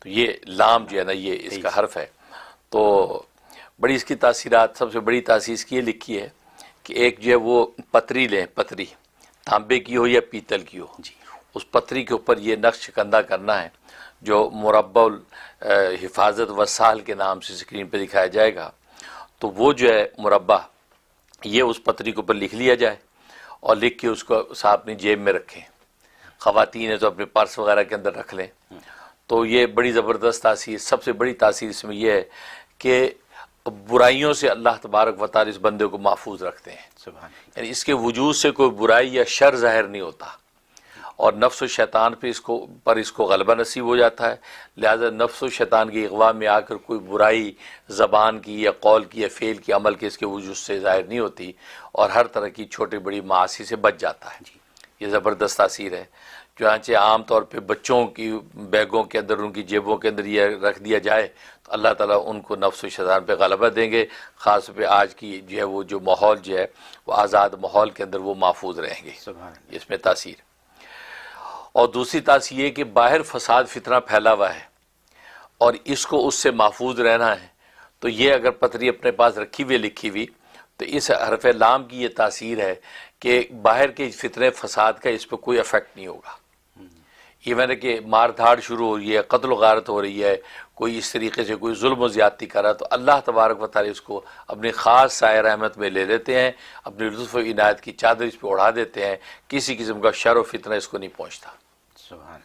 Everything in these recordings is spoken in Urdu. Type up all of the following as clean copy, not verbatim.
تو یہ لام جو ہے نا یہ اس کا حرف ہے. تو بڑی اس کی تاثیرات، سب سے بڑی تاثیر اس کی یہ لکھی ہے کہ ایک جو ہے وہ پتری لیں، پتری تانبے کی ہو یا پیتل کی ہو، اس پتری کے اوپر یہ نقش کندہ کرنا ہے جو مربع الحفاظت وسال کے نام سے اسکرین پہ دکھایا جائے گا. تو وہ جو ہے مربع یہ اس پتری کے اوپر لکھ لیا جائے اور لکھ کے اس کو اپنی جیب میں رکھیں. خواتین ہیں تو اپنے پرس وغیرہ کے اندر رکھ لیں. تو یہ بڑی زبردست تاثیر، سب سے بڑی تاثیر اس میں یہ ہے کہ برائیوں سے اللہ تبارک و تعالی اس بندے کو محفوظ رکھتے ہیں. یعنی اس کے وجود سے کوئی برائی یا شر ظاہر نہیں ہوتا، اور نفس و شیطان پہ اس کو غلبہ نصیب ہو جاتا ہے. لہذا نفس و شیطان کی اغوا میں آ کر کوئی برائی زبان کی یا قول کی یا فعل کی عمل کے اس کے وجود سے ظاہر نہیں ہوتی، اور ہر طرح کی چھوٹی بڑی معاصی سے بچ جاتا ہے. یہ زبردست تاثیر ہے. چنانچہ عام طور پہ بچوں کی بیگوں کے اندر، ان کی جیبوں کے اندر یہ رکھ دیا جائے تو اللہ تعالیٰ ان کو نفس و شیطان پہ غلبہ دیں گے. خاص طور پہ آج کی جو ہے وہ جو ماحول جو ہے وہ آزاد ماحول کے اندر وہ محفوظ رہیں گے. اس میں تاثیر. اور دوسری تاثیر یہ کہ باہر فساد فتنہ پھیلا ہوا ہے اور اس کو اس سے محفوظ رہنا ہے. تو یہ اگر پتری اپنے پاس رکھی ہوئی لکھی ہوئی تو اس حرف لام کی یہ تاثیر ہے کہ باہر کے فتنے فساد کا اس پہ کوئی افیکٹ نہیں ہوگا. یہ میں نے کہ مار دھاڑ شروع ہو رہی ہے، قتل و غارت ہو رہی ہے، کوئی اس طریقے سے کوئی ظلم و زیادتی کر رہا، تو اللہ تبارک و تعالی اس کو اپنی خاص سایہ رحمت میں لے لیتے ہیں، اپنی لطف و عنایت کی چادر اس پہ اڑا دیتے ہیں. کسی قسم کا شر و فتنہ اس کو نہیں پہنچتا،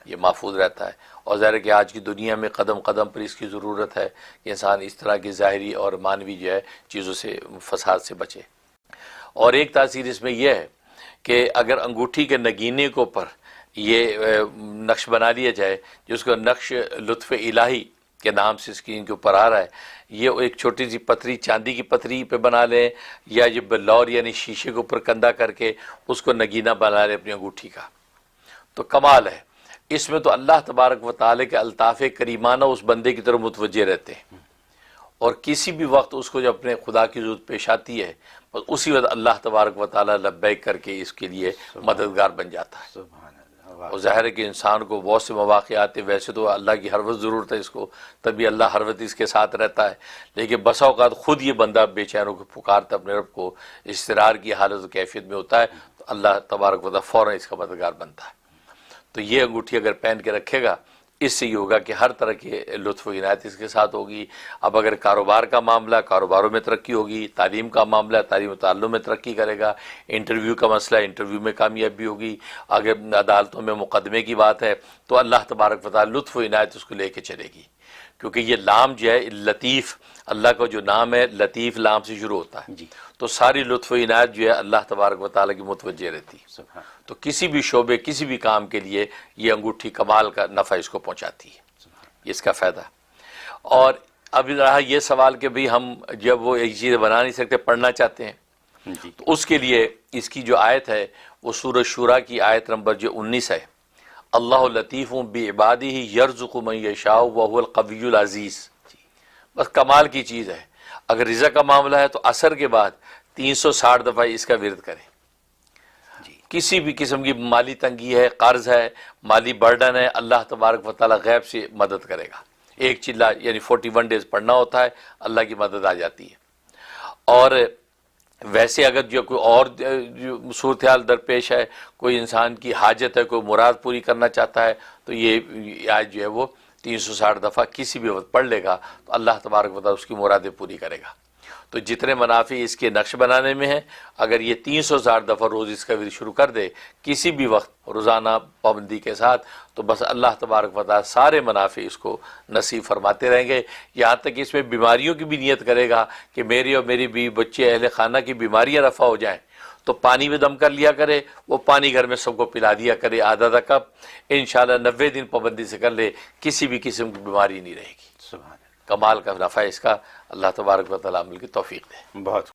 یہ محفوظ رہتا ہے. اور ظاہر ہے کہ آج کی دنیا میں قدم قدم پر اس کی ضرورت ہے کہ انسان اس طرح کی ظاہری اور معنوی جو ہے چیزوں سے، فساد سے بچے. اور ایک تاثیر اس میں یہ ہے کہ اگر انگوٹھی کے نگینے کے اوپر یہ نقش بنا لیا جائے، جس کو نقش لطف الہی کے نام سے اسکرین کے اوپر آ رہا ہے، یہ ایک چھوٹی سی پتری، چاندی کی پتری پہ بنا لیں یا یہ بلور یعنی شیشے کے اوپر کندہ کر کے اس کو نگینہ بنا لیں اپنی انگوٹھی کا، تو کمال ہے. اس میں تو اللہ تبارک و تعالی کے الطاف کریمانہ اس بندے کی طرف متوجہ رہتے ہیں، اور کسی بھی وقت اس کو جب اپنے خدا کی ضرورت پیش آتی ہے بس اسی وقت اللہ تبارک و تعالی لبیک کر کے اس کے لیے مددگار بن جاتا ہے. اور ظاہر ہے کہ انسان کو بہت سے مواقع آتے، ویسے تو اللہ کی ہر وقت ضرورت ہے اس کو، تبھی اللہ ہر وقت اس کے ساتھ رہتا ہے، لیکن بسا اوقات خود یہ بندہ بے چین ہو کے پکارتا اپنے رب کو، اضطرار کی حالت و کیفیت میں ہوتا ہے، تو اللہ تبارک و تعالی فوراً اس کا مددگار بنتا ہے. تو یہ انگوٹھی اگر پہن کے رکھے گا، اس سے یہ ہوگا کہ ہر طرح کے لطف و عنایت اس کے ساتھ ہوگی. اب اگر کاروبار کا معاملہ، کاروباروں میں ترقی ہوگی، تعلیم کا معاملہ، تعلیم و تعلم میں ترقی کرے گا، انٹرویو کا مسئلہ، انٹرویو میں کامیابی ہوگی، اگر عدالتوں میں مقدمے کی بات ہے تو اللہ تبارک و تعالی لطف و عنایت اس کو لے کے چلے گی. کیونکہ یہ لام جو ہے لطیف، اللہ کا جو نام ہے لطیف لام سے شروع ہوتا ہے، تو ساری لطف و عنایت جو ہے اللہ تبارک و تعالی کی متوجہ رہتی ہے. تو کسی بھی شعبے، کسی بھی کام کے لیے یہ انگوٹھی کمال کا نفع اس کو پہنچاتی ہے، اس کا فائدہ. اور اب رہا یہ سوال کہ بھئی ہم جب وہ ایک چیز بنا نہیں سکتے، پڑھنا چاہتے ہیں، تو اس کے لیے اس کی جو آیت ہے وہ سورہ شورى کی آیت نمبر جو 19 ہے، اللہ لطیف بعبادہ یرزق من یشاء وہو القوی العزیز. بس کمال کی چیز ہے. اگر رزق کا معاملہ ہے تو عصر کے بعد 360 دفعہ اس کا ورد کریں. کسی بھی قسم کی مالی تنگی ہے، قرض ہے، مالی برڈن ہے، اللہ تبارک و تعالی غیب سے مدد کرے گا. ایک چلا یعنی 41 ڈیز پڑھنا ہوتا ہے، اللہ کی مدد آ جاتی ہے. اور ویسے اگر جو کوئی اور صورتحال درپیش ہے، کوئی انسان کی حاجت ہے، کوئی مراد پوری کرنا چاہتا ہے، تو یہ آیت جو ہے وہ 360 دفعہ کسی بھی وقت پڑھ لے گا تو اللہ تبارک و تعالی اس کی مرادیں پوری کرے گا. تو جتنے منافع اس کے نقش بنانے میں ہیں، اگر یہ 360 دفعہ روز اس کا ورد شروع کر دے کسی بھی وقت روزانہ پابندی کے ساتھ، تو بس اللہ تبارک و تعالی سارے منافع اس کو نصیب فرماتے رہیں گے. یہاں تک کہ اس میں بیماریوں کی بھی نیت کرے گا کہ میری اور میری بیوی بچے اہل خانہ کی بیماریاں رفع ہو جائیں، تو پانی میں دم کر لیا کرے، وہ پانی گھر میں سب کو پلا دیا کرے آدھا آدھا کپ. انشاءاللہ 90 دن پابندی سے کر لے، کسی بھی قسم کی بیماری نہیں رہے گی. کمال کا نفع اس کا. اللہ تبارک و تعالی عمل کی توفیق دے. بہت